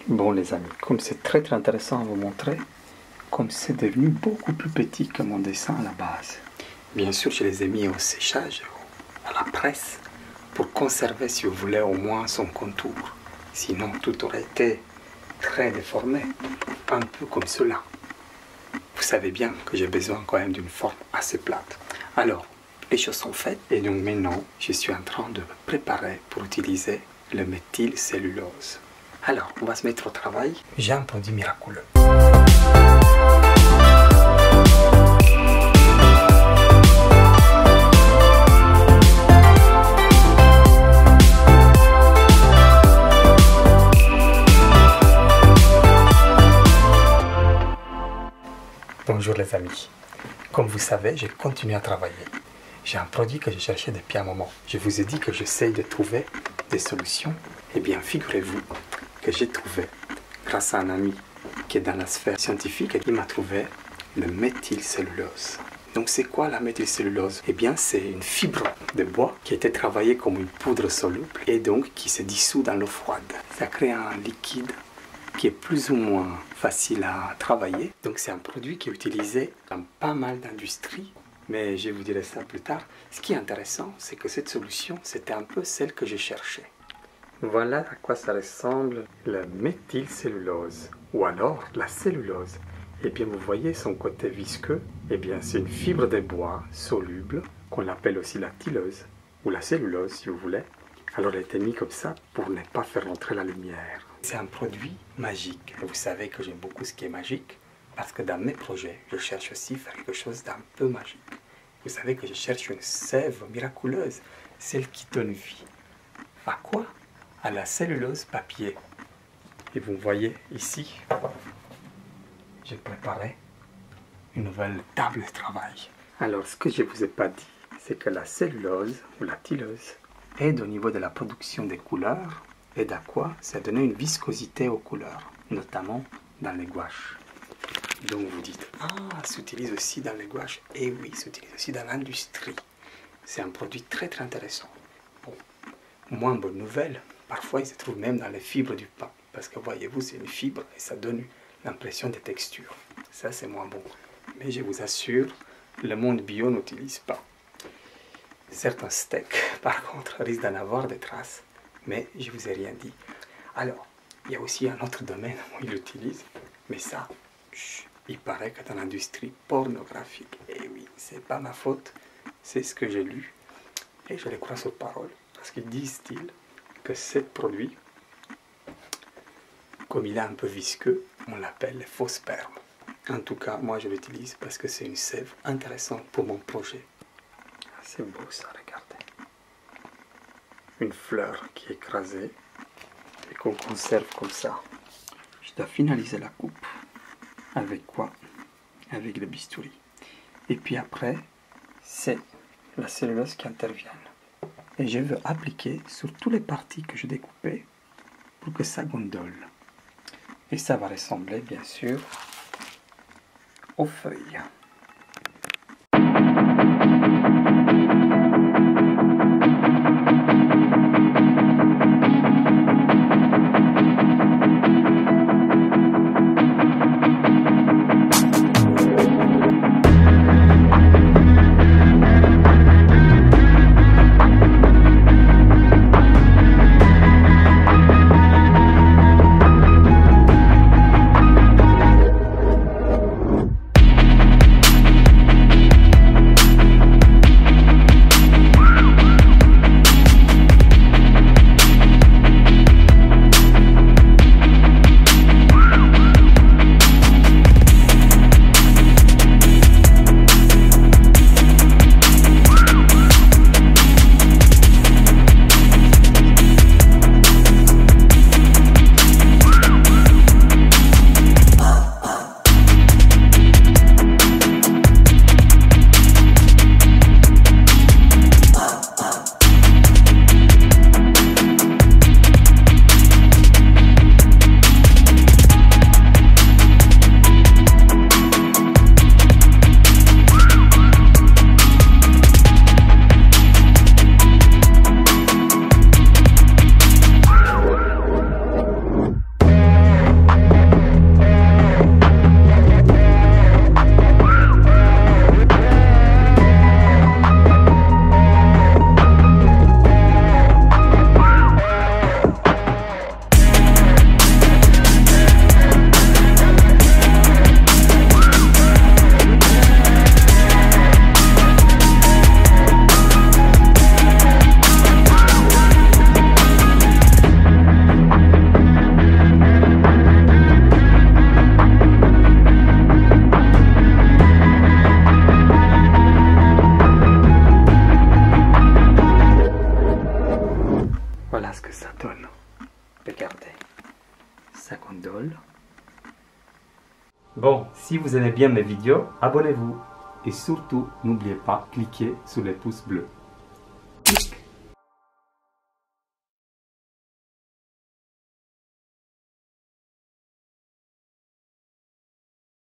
Bon les amis, comme c'est très intéressant à vous montrer, comme c'est devenu beaucoup plus petit que mon dessin à la base. Bien sûr, je les ai mis au séchage, à la presse, pour conserver, si vous voulez, au moins son contour. Sinon, tout aurait été très déformé, un peu comme cela. Vous savez bien que j'ai besoin quand même d'une forme assez plate. Alors, les choses sont faites et donc maintenant, je suis en train de me préparer pour utiliser le méthylcellulose. Alors, on va se mettre au travail. J'ai un produit miraculeux. Bonjour les amis. Comme vous savez, j'ai continué à travailler. J'ai un produit que je cherchais depuis un moment. Je vous ai dit que j'essaye de trouver des solutions. Eh bien, figurez-vous que j'ai trouvé, grâce à un ami qui est dans la sphère scientifique, il m'a trouvé le méthylcellulose. Donc c'est quoi la méthylcellulose? Eh bien, c'est une fibre de bois qui a été travaillée comme une poudre soluble et donc qui se dissout dans l'eau froide. Ça crée un liquide qui est plus ou moins facile à travailler. Donc c'est un produit qui est utilisé dans pas mal d'industries, mais je vous dirai ça plus tard. Ce qui est intéressant, c'est que cette solution, c'était un peu celle que je cherchais. Voilà à quoi ça ressemble la méthylcellulose, ou alors la cellulose. Eh bien, vous voyez son côté visqueux. Eh bien, c'est une fibre de bois soluble, qu'on appelle aussi la tyleuse, ou la cellulose si vous voulez. Alors, elle a été mise comme ça pour ne pas faire rentrer la lumière. C'est un produit magique. Et vous savez que j'aime beaucoup ce qui est magique, parce que dans mes projets, je cherche aussi à faire quelque chose d'un peu magique. Vous savez que je cherche une sève miraculeuse, celle qui donne vie. À quoi? À la cellulose papier. Et vous voyez ici, j'ai préparé une nouvelle table de travail. Alors, ce que je ne vous ai pas dit, c'est que la cellulose ou la tyleuse aide au niveau de la production des couleurs. Aide à quoi? C'est à donner une viscosité aux couleurs, notamment dans les gouaches. Donc vous dites, ah, ça s'utilise aussi dans les gouaches. Et oui, ça s'utilise aussi dans l'industrie. C'est un produit très intéressant. Bon, moins bonne nouvelle, parfois il se trouve même dans les fibres du pain. Parce que voyez-vous, c'est une fibre et ça donne l'impression des textures. Ça, c'est moins bon. Mais je vous assure, le monde bio n'utilise pas. Certains steaks, par contre, risquent d'en avoir des traces. Mais je ne vous ai rien dit. Alors, il y a aussi un autre domaine où ils l'utilisent. Mais ça, il paraît que dans l'industrie pornographique. Et oui, c'est pas ma faute. C'est ce que j'ai lu. Et je les crois sur parole. Parce qu'ils disent-ils que ce produit, comme il est un peu visqueux, on l'appelle les faux spermes. En tout cas, moi je l'utilise parce que c'est une sève intéressante pour mon projet. C'est beau ça, regardez. Une fleur qui est écrasée et qu'on conserve comme ça. Je dois finaliser la coupe. Avec quoi? Avec le bistouri. Et puis après, c'est la cellulose qui intervient. Et je veux appliquer sur toutes les parties que je découpais pour que ça gondole. Et ça va ressembler bien sûr aux feuilles. ça condole. Bon, si vous aimez bien mes vidéos, abonnez-vous. Et surtout, n'oubliez pas, cliquez sur les pouces bleus.